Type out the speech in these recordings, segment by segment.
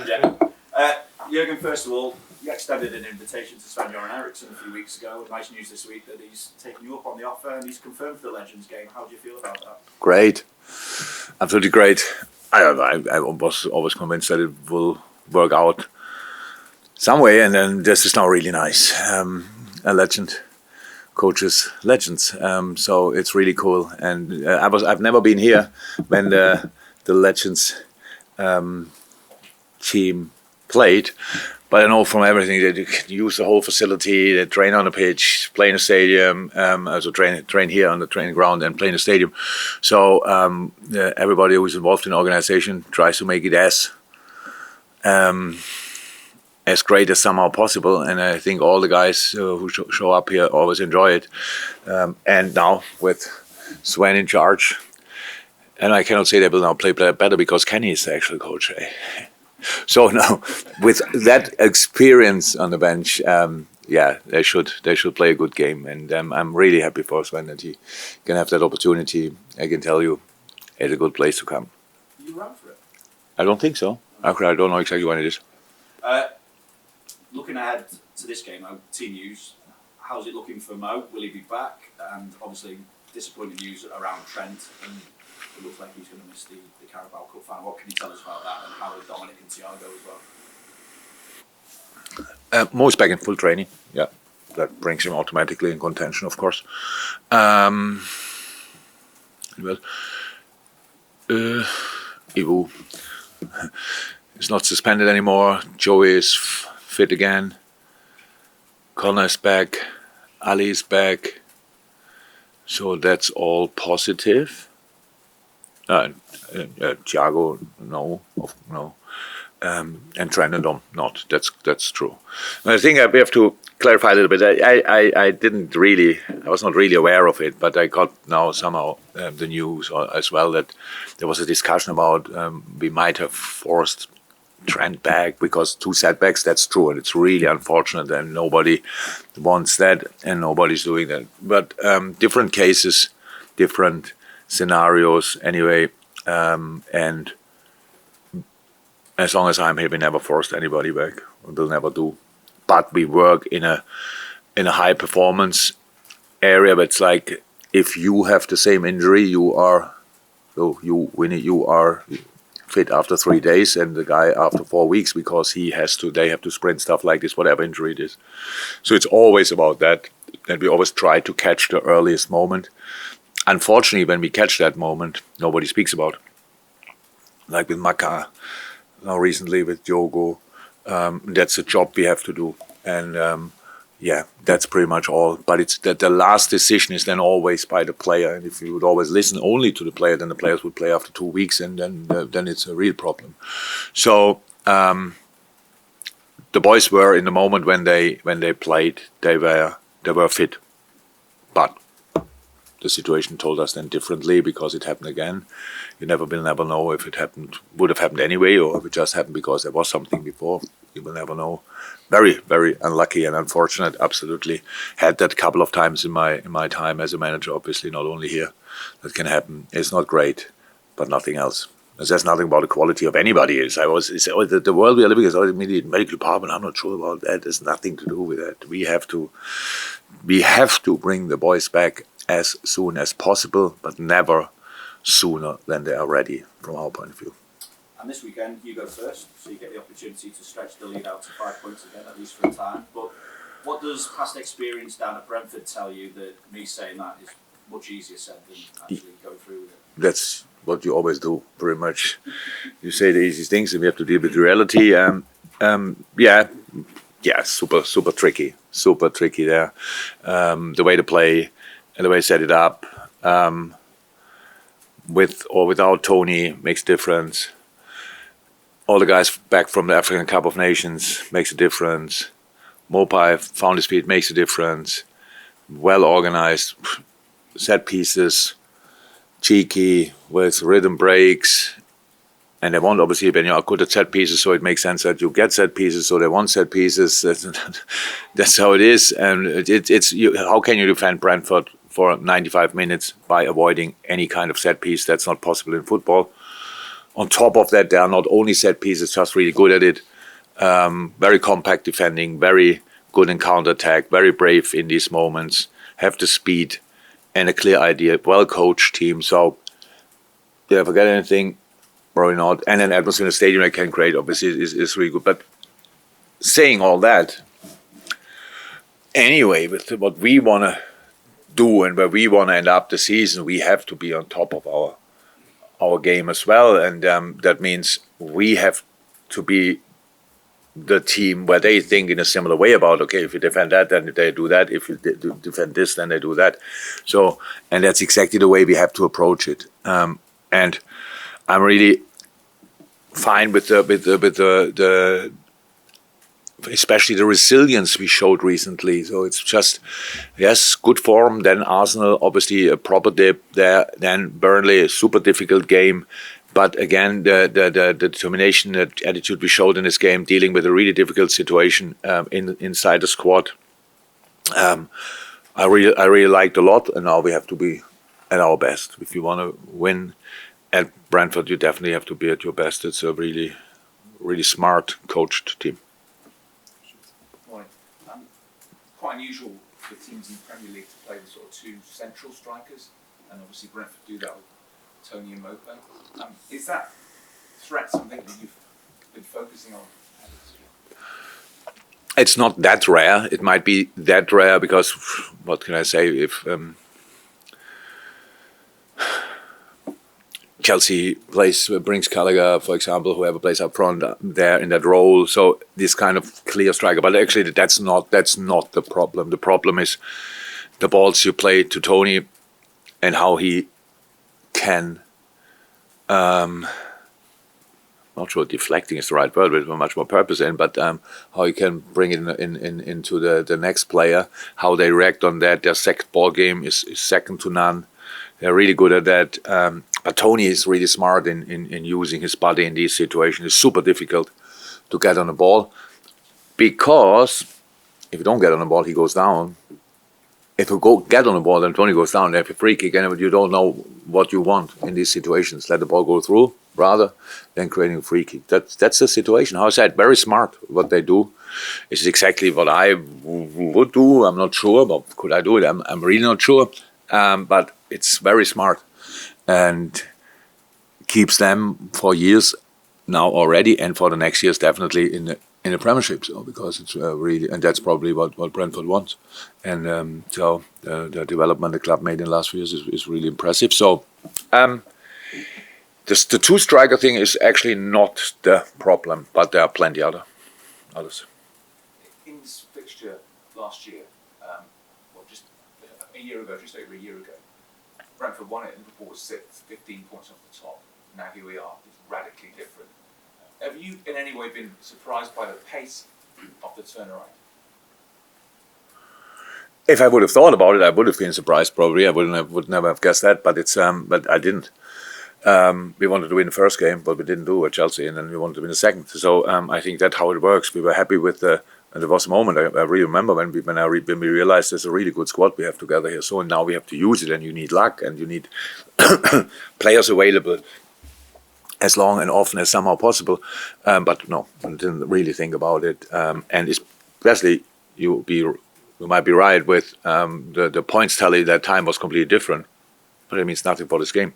Yeah. Jurgen, first of all, you extended an invitation to Sven-Göran Eriksson a few weeks ago. Nice news this week that he's taken you up on the offer and he's confirmed for the Legends game. How do you feel about that? Great. Absolutely great. I don't know. I was always convinced that it will work out some way, and then this is now really nice. A legend coaches legends, so it's really cool. And I've never been here when the Legends team played, but I know from everything that you can use the whole facility, they train on the pitch, play in the stadium, also train here on the training ground and play in the stadium. So everybody who's involved in the organization tries to make it as great as somehow possible, and I think all the guys who show up here always enjoy it. And now with Sven in charge, and I cannot say they will now play better because Kenny is the actual coach. So now, with that experience on the bench, they should play a good game, and I'm really happy for Sven that he can have that opportunity. I can tell you, it's a good place to come. You run for it? I don't think so. Actually, I don't know exactly when it is. Looking ahead to this game, team news. How's it looking for Mo? Will he be back? And obviously, disappointing news around Trent, and it looks like he's going to miss the Carabao Cup final. What can you tell us about that, and how are Dominik and Thiago as well? Mo is back in full training. Yeah, that brings him automatically in contention, of course. Ivo is not suspended anymore. Joey is fit again. Connor is back. Ali is back. So that's all positive. Thiago, no. And Trent and Dom, not. That's true. And I think we have to clarify a little bit. I was not really aware of it, but I got now somehow the news as well that there was a discussion about we might have forced Trent back because 2 setbacks. That's true, and it's really unfortunate, and nobody wants that, and nobody's doing that. But different cases, different scenarios anyway, and as long as I'm here, we never forced anybody back. We'll never do. But we work in a high performance area. But it's like if you have the same injury, you are fit after 3 days, and the guy after 4 weeks because they have to sprint stuff like this, whatever injury it is. So it's always about that we always try to catch the earliest moment. Unfortunately, when we catch that moment, nobody speaks about it. Like with Maka. Now recently with Diogo, that's a job we have to do, and that's pretty much all. But it's that the last decision is then always by the player, and if you would always listen only to the player, then the players would play after 2 weeks, and then it's a real problem. So the boys were in the moment when they played, they were fit, but the situation told us then differently because it happened again. You will never know if it would have happened anyway, or if it just happened because there was something before. You will never know. Very, very unlucky and unfortunate. Absolutely, had that couple of times in my time as a manager. Obviously, not only here, that can happen. It's not great, but nothing else. There's nothing about the quality of anybody. The world we are living is always immediate medical department. I'm not sure about that. There's nothing to do with that. We have to bring the boys back as soon as possible, but never sooner than they are ready, from our point of view. And this weekend, you go first, so you get the opportunity to stretch the lead out to 5 points again, at least for a time. But what does past experience down at Brentford tell you that me saying that is much easier said than actually go through with it? That's what you always do, pretty much. You say the easy things, and we have to deal with reality. Super tricky there. The way to play and the way to set it up, with or without Tony, makes a difference. All the guys back from the African Cup of Nations makes a difference. Mopai found his feet, makes a difference. Well organized, set pieces, cheeky with rhythm breaks. And they want, obviously, when you are good at set pieces, so it makes sense that you get set pieces, so they want set pieces. That's how it is. And how can you defend Brentford for 95 minutes by avoiding any kind of set piece? That's not possible in football. on top of that, they are not only set pieces, just really good at it. Very compact defending, very good in counter-attack, very brave in these moments, have the speed and a clear idea, well-coached team. So, did I forget anything? Probably not. And an atmosphere in the stadium I can create, obviously, is really good. But saying all that, anyway, with what we want to do and where we want to end up the season, we have to be on top of our game as well. And that means we have to be the team where they think in a similar way about, okay, if you defend that, then they do that. If you defend this, then they do that. So, and that's exactly the way we have to approach it. And I'm really fine with the especially the resilience we showed recently. So it's just, yes, good form. Then Arsenal, obviously a proper dip there. Then Burnley, a super difficult game. But again, the determination, the attitude we showed in this game, dealing with a really difficult situation inside the squad, I really liked a lot. And now we have to be at our best. If you want to win at Brentford, you definitely have to be at your best. It's a really, really smart, coached team. Quite unusual for teams in the Premier League to play the sort of two central strikers, and obviously Brentford do that with Tony and Mope. Is that threat something that you've been focusing on? It's not that rare. It might be that rare because, what can I say, if Chelsea brings Gallagher, for example, whoever plays up front there in that role. So this kind of clear striker, but actually that's not the problem. The problem is the balls you play to Tony and how he can. Not sure deflecting is the right word, but much more purpose in. But how he can bring it into the next player, how they react on that. Their second ball game is second to none. They're really good at that. But Tony is really smart in using his body in these situations. It's super difficult to get on the ball because if you don't get on the ball, he goes down. If you get on the ball, then Tony goes down. They have a free kick, and you don't know what you want in these situations. Let the ball go through rather than creating a free kick. That's the situation. How I said, very smart what they do. It's exactly what I would do. I'm not sure, but could I do it? I'm really not sure. But it's very smart and keeps them for years now already, and for the next years definitely in the Premiership. So because it's really, and that's probably what Brentford wants. And so the development the club made in the last few years is really impressive. So the two striker thing is actually not the problem, but there are plenty others. In this fixture last year, just a year ago, just over a year ago, Brentford won it, Liverpool was sixth, 15 points off the top. Now here we are, it's radically different. Have you in any way been surprised by the pace of the turnaround? If I would have thought about it, I would have been surprised. Probably, I would never have guessed that. But but I didn't. We wanted to win the first game, but we didn't do it at Chelsea, and then we wanted to win the second. So I think that's how it works. We were happy with and there was a moment I really remember when we realized there's a really good squad we have together here. So now we have to use it, and you need luck, and you need players available as long and often as somehow possible. But no, I didn't really think about it. And especially you might be right with the points tally that time was completely different, but it means nothing for this game.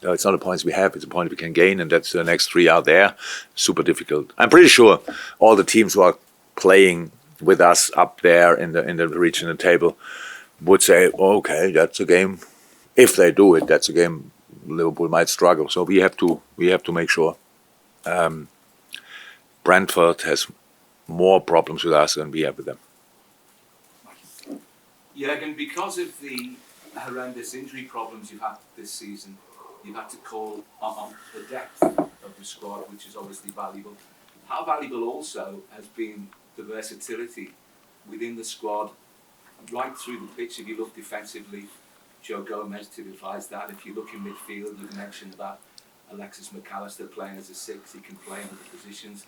No, it's not the points we have, it's a point we can gain, and that's the next three out there. Super difficult. I'm pretty sure all the teams who are playing with us up there in the regional table would say, oh, okay, that's a game. If they do it, that's a game Liverpool might struggle. So we have to make sure. Brentford has more problems with us than we have with them. Jurgen, because of the horrendous injury problems you've had this season, you've had to call on the depth of the squad, which is obviously valuable. How valuable also has been the versatility within the squad, right through the pitch. If you look defensively, Joe Gomez typifies that. If you look in midfield, you mentioned about Alexis McAllister playing as a six. He can play in other positions.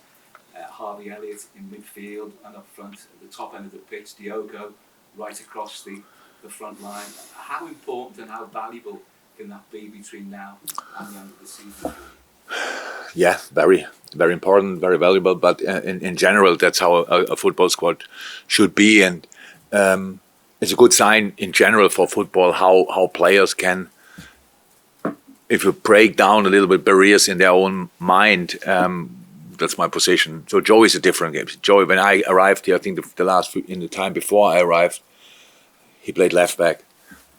Harvey Elliott in midfield and up front at the top end of the pitch. Diogo right across the front line. How important and how valuable can that be between now and the end of the season? Yeah, very, very important, very valuable. But in general, that's how a football squad should be, and it's a good sign in general for football how players can, if you break down a little bit barriers in their own mind. That's my position. So Joe is a different game. Joe, when I arrived here, I think in the time before I arrived, he played left back.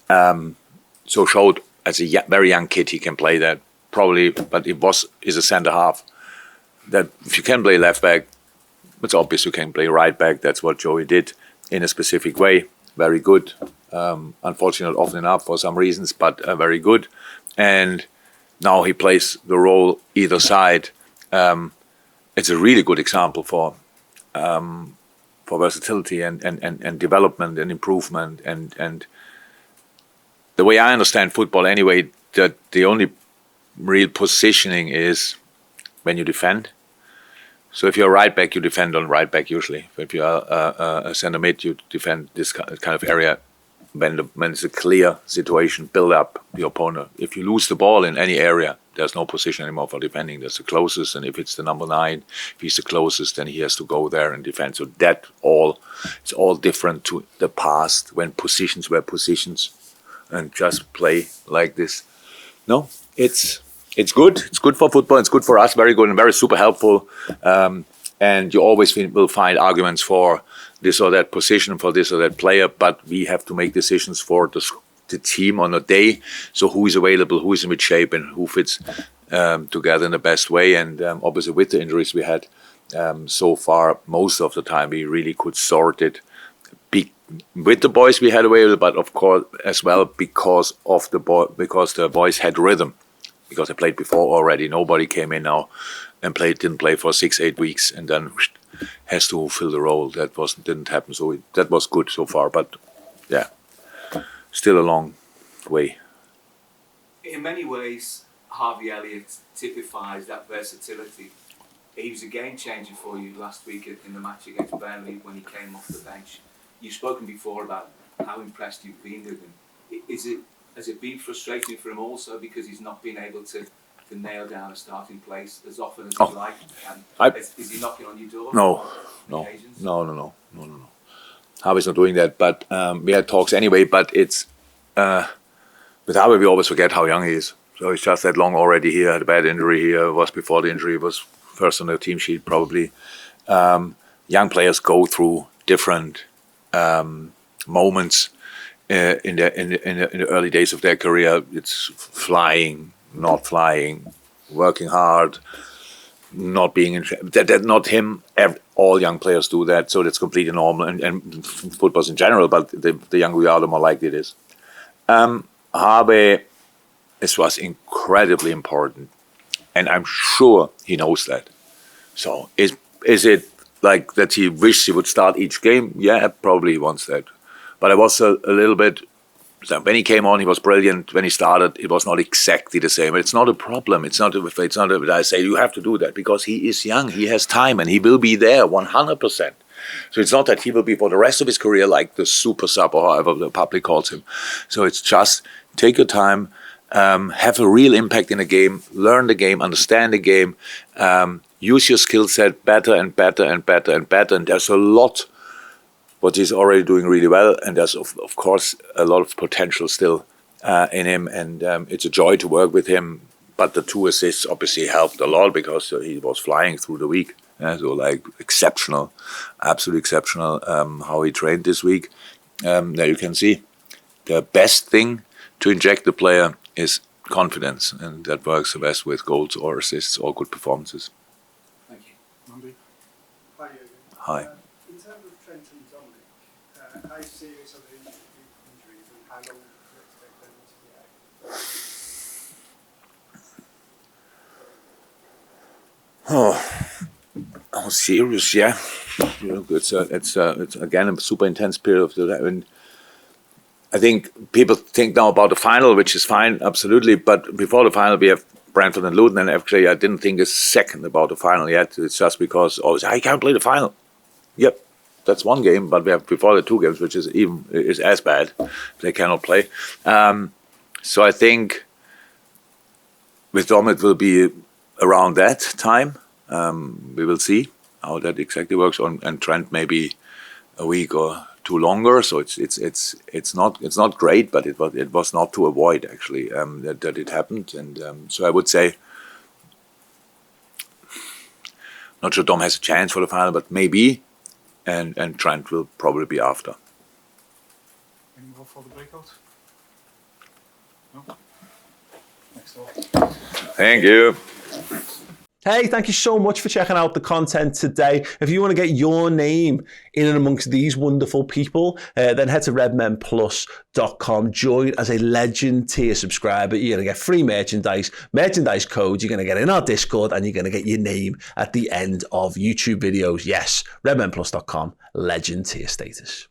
So showed as a very young kid he can play that probably, but is a centre half. That if you can play left back, it's obvious you can play right back. That's what Joey did in a specific way. Very good. Unfortunately, not often enough for some reasons, but very good. And now he plays the role either side. It's a really good example for versatility and development and improvement and the way I understand football anyway, that the only real positioning is when you defend. So if you're a right back, you defend on right back usually. If you're a centre mid, you defend this kind of area. When it's a clear situation, build up the opponent. If you lose the ball in any area, there's no position anymore for defending. That's the closest, and if it's the number 9, if he's the closest, then he has to go there and defend. So it's all different to the past when positions were positions, and just play like this. No, it's good. It's good for football. It's good for us. Very good and very super helpful. And you always will find arguments for this or that position, for this or that player, but we have to make decisions for the team on a day. So who is available, who is in good shape, and who fits together in the best way. And obviously with the injuries we had so far, most of the time we really could sort it with the boys we had available, but of course as well because the boys had rhythm, because they played before already. Nobody came in now and didn't play for 6-8 weeks and then has to fill the role. That didn't happen. So that was good so far, but yeah, still a long way. In many ways, Harvey Elliott typifies that versatility. He was a game changer for you last week in the match against Burnley when he came off the bench. You've spoken before about how impressed you've been with him. Has it been frustrating for him also because he's not been able to nail down a starting place as often as he'd like? And is he knocking on your door? No. Harvey's not doing that, but we had talks anyway, but it's with Harvey we always forget how young he is. So he's just that long already here, had a bad injury here, was before the injury, was first on the team sheet probably. Young players go through different moments in the early days of their career. It's flying, not flying, working hard, not being in. That's not him. All young players do that, so that's completely normal. And football's in general, but the younger we are, the more likely it is. Harvey, this was incredibly important, and I'm sure he knows that. So is it like that he wished he would start each game? Yeah, probably he wants that. But I was a little bit, when he came on, he was brilliant. When he started, it was not exactly the same. It's not a problem. It's not that I say you have to do that, because he is young, he has time, and he will be there 100%. So it's not that he will be for the rest of his career like the super sub or however the public calls him. So it's just take your time, have a real impact in the game, learn the game, understand the game, use your skill set better and better and better and better. And there's a lot what he's already doing really well, and there's of course a lot of potential still in him, and it's a joy to work with him. But the 2 assists obviously helped a lot because he was flying through the week. So like exceptional, absolutely exceptional how he trained this week. There you can see the best thing to inject the player is confidence, and that works the best with goals or assists or good performances. Thank you. Hi, Jurgen. Hi. In terms of Trent and Dominik, how serious are the injuries and how long do you expect them to be out? Oh, serious, yeah. It's again a super intense period of the time. And I think people think now about the final, which is fine, absolutely. But before the final, we have Brentford and Luton, and actually I didn't think a second about the final yet. It's just because I can't play the final. Yep, that's one game, but we have before the 2 games, which is as bad. They cannot play. So I think with Dom it will be around that time. We will see how that exactly works. And Trent maybe a week or two longer. So it's not great, but it was not to avoid actually that it happened. And so I would say, not sure Dom has a chance for the final, but maybe, and Trent will probably be after. Any more for the breakout? No? Next door. Thank you. Hey, thank you so much for checking out the content today. If you want to get your name in and amongst these wonderful people, then head to redmenplus.com. Join as a legend tier subscriber. You're going to get free merchandise codes. You're going to get in our Discord, and you're going to get your name at the end of YouTube videos. Yes, redmenplus.com, legend tier status.